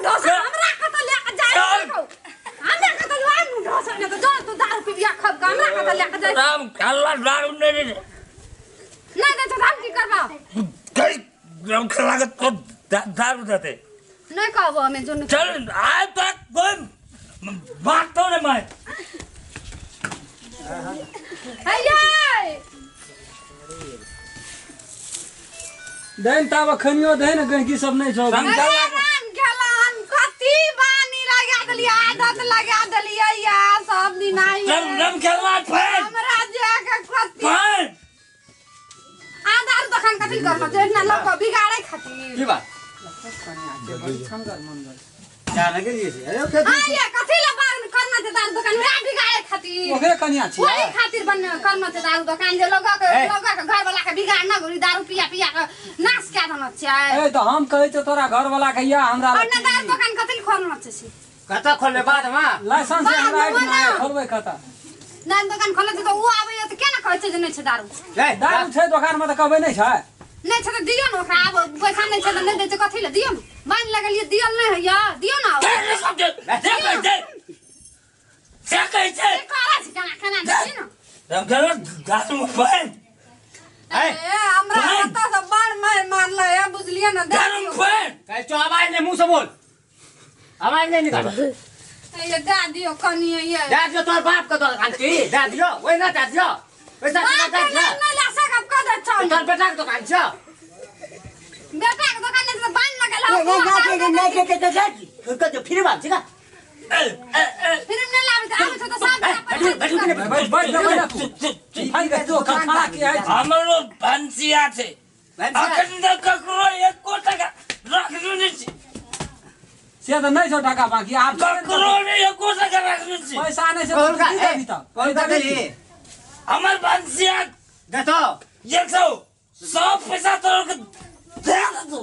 ढोसा हमरा कत लेके जाए हमरा कत लान ढोसा ने तो जो दारू पी बिया खब हमरा कत लेके जाए राम खाला दारू नहीं नहीं दे तो हम की करबा कई राम खाला तो दारू देते नहीं कहबो हमें जो चल आए तक कोई बात तो नहीं मैं अये देन तावा खनियो देन गंगी सब नहीं छौ राम खेलन कति बानी लगा दलिया आदत लगा दलिया या सब दिन आई राम खेलना फेर हमरा जाके कति फेर आधार दुकान कथि गर्न जेना लोक बिगाडै खातिर की बात जाने के लिए अरे आये कथिले बाग करना छ दारू दुकान में बिगाडै खातिर ओकरे कनिया छी ओही खातिर बन्न करना छ दारू दुकान जे लोग के घर वाला के बिगाड़ न गरी दारू पिया पिया के नाश क्या धन छ ए तो हम कहै छ तोरा घर वाला के या हमरा अन्ना दारू दुकान कथिले खोल्न छ खाता खोलने बाद में लाइसेंस हमरा नहीं खोलबै खाता दारू दुकान खोले त उ आबै त केना कहै छ जे नै छ दारू दारू छै दोकान में त कहबै नै छ नै छ त दियो न ओकरा अब पैसा नै छ त नै दे छ कथिले दियो न बान लगलिए दियल नै है या दियो न क्या कहै छै करा छ केना केना दे न राम खेला दारू फेर ए हमरा कत से बाण मार मारला है बुझलिए न दारू फेर कह तो आवाज नहीं मुंह से बोल आवाज नहीं निकाल ये दा दियो कनिए ये दे दियो तोर बाप का तो आंटी दे दियो वही ना दे दियो पैसा दे दियो नै ला सकब कद छ तोर बेटा का दुकान छ बेटा के दुकान में बाण लगल के तो फिर बात ठीक है फिर ने लावे त आवे छ त सब बैठ तू भाई गए तो खाना के है हमरो भंसिया छे अखन तक ककरो एक टका राखनु नै छी से त नै छ टका बाकी आप ककरो नै एक टका राखनु छी पैसा नै छ कौन का दे दी त कौन का दे हमर भंसिया दे तो 100 पैसा तोर के दे दो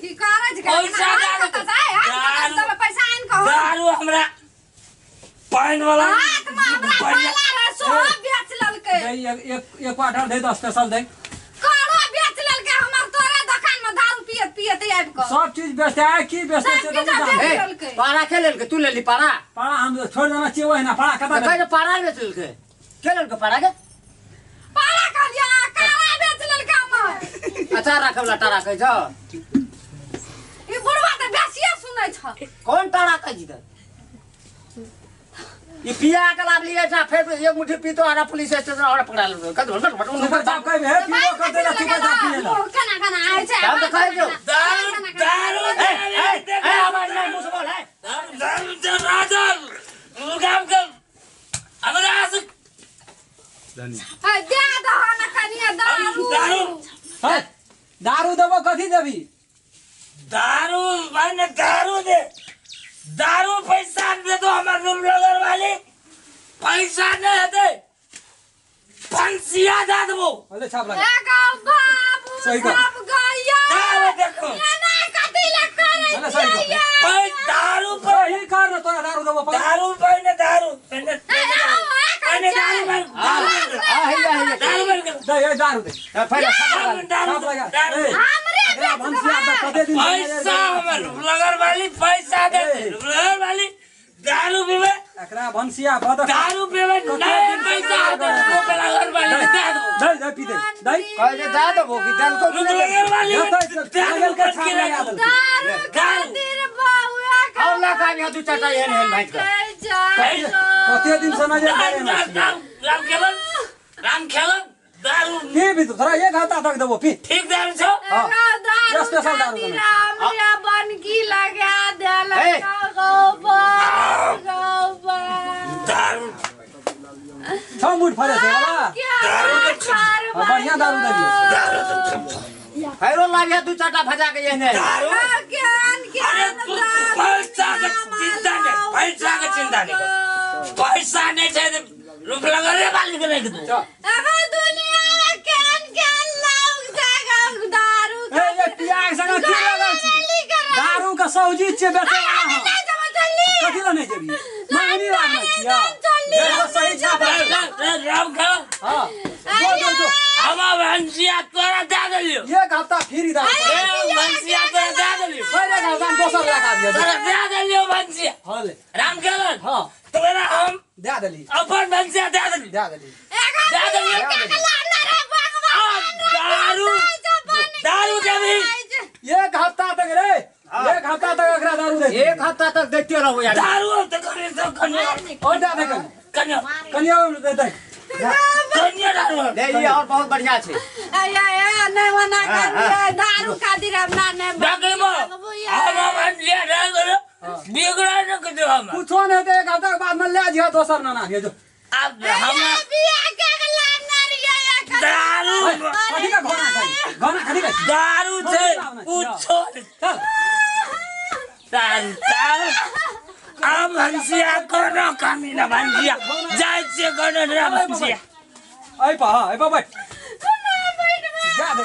की करे छ पैसा दारू पैसा आइन कहो दारू हमरा पाइन वाला हाथ में हमरा पाला रे सो बेच ललके एक क्वार्टर दे 10 स्पेशल दे करो बेच ललके हमर तोरे दुकान में दारू पियत पियत आबि क सब चीज बेचते है की बेचते से तो जान पारा के लेल के तू ले ली पारा पाड़ा हम छोड़ देना चाहिए वही ना पाड़ा कता कह पारा बेच के के लेल के पारा के पाला कर दिया काला बेच ललके हमर अच्छा रखबला टारा कह छ ई बुढ़वा त बेसिया सुनै छ कौन टारा कह जी ये पिया के लाभ लिया था फिर एक मुट्ठी पी तो आरा पुलिस स्टेशन और पकड़ा लो कद ऊपर जाओ कहीं है पीलो कर देना तू पैसा पी लेना केना केना आइ छै हम तो खाए जो दारू ए आवाज नहीं मुंह से बोल है दारू राजल काम कर हमरा आस दे दो न कनिया दारू है दारू देबो कथि देबी दारू मैंने दारू दे दारू पैसा दे दो हमारे रूम लगर वाले पैसा नहीं दे फंसिया दे दो अरे छाप लगा ए गाँव बाबू सही कर। सब गया दारू देखो ना कथि ल करे अरे सही कर। छियै? पैसा दारू तो यही कर ना तोरा दारू देबो दारू पहने दारू पहने पहने दारू हां दे ये दारू दे पहले छाप लगा ए हमरे अरे भंसिया दा कते दिन पैसा हमारे रूम लगर वाली पैसा दे रूम लगर वाली दारू पीवे एकरा भंसिया बद दारू पीवे नहीं पैसा दे रूम लगर वाली दे दो दे पी दे दे कह दे दा दो कि जन को रूम लगर वाली पागल का छाप लगा दे दारू खातिर बाबूया का और ला का दू चाटा एन हेन भाई का कते दिन से नजर करे ना राम खेलन दारू पी भी तो थोड़ा एक हफ्ता तक देबो पी ठीक दारू छो हां दारू स्पेशल दारू देना। हमरा बनकी लगा देल ए। दारू छ मुठ फरे से वाला क्या बढ़िया दारू दे दियो खैरो लागिया दू चाटा भजा के एन दारू ज्ञान अरे तू पैसा का चिंता नहीं पैसा का चिंता नहीं पैसा नहीं चाहिए रूप लगा वाली के नहीं दो अगर दुनिया में ज्ञान लोग जागा दारू ए ये पियाक संग की लगल छी दारू का सौजी छे बेचे वाला कथि ल नहीं जेबी मांगनी वाला छिया ये तो सही छाप राम खेलन हां जो हमार भंसिया तोरा दे देलियो एक हफ्ता फ्री दारू ए भंसिया तोरा दे देलियो पहले का दाम दोसर लगा दिया तोरा दे देलियो भंसिया हां ले राम केलन हां तोरा हम दे देली अपन भंसिया दे देलियो दे देली दे देलियो दारू दारू देबी एक हफ्ता तक रे एक हफ्ता तक एकरा दारू दे एक हफ्ता तक देखते रहो यार दारू तो करे सब कन्या और दे दे कन्या कन्या दे दे कन्या दारू ले ये और बहुत बढ़िया छे नहीं मना कर दारू खातिर हम ना नहीं देखबो हम भंसिया दे देलियो बिगड़ा न के दे हम कुछो नहीं दे एक हफ्ता के बाद में ले जिया दोसर ना ये जो अब हम दारू कथी का घोना कथी का दारू थे पूछो दारू अब भंसिया कोनो कमी न भंसिया जाय छे कोनो न भंसिया आई पा भाई जा दे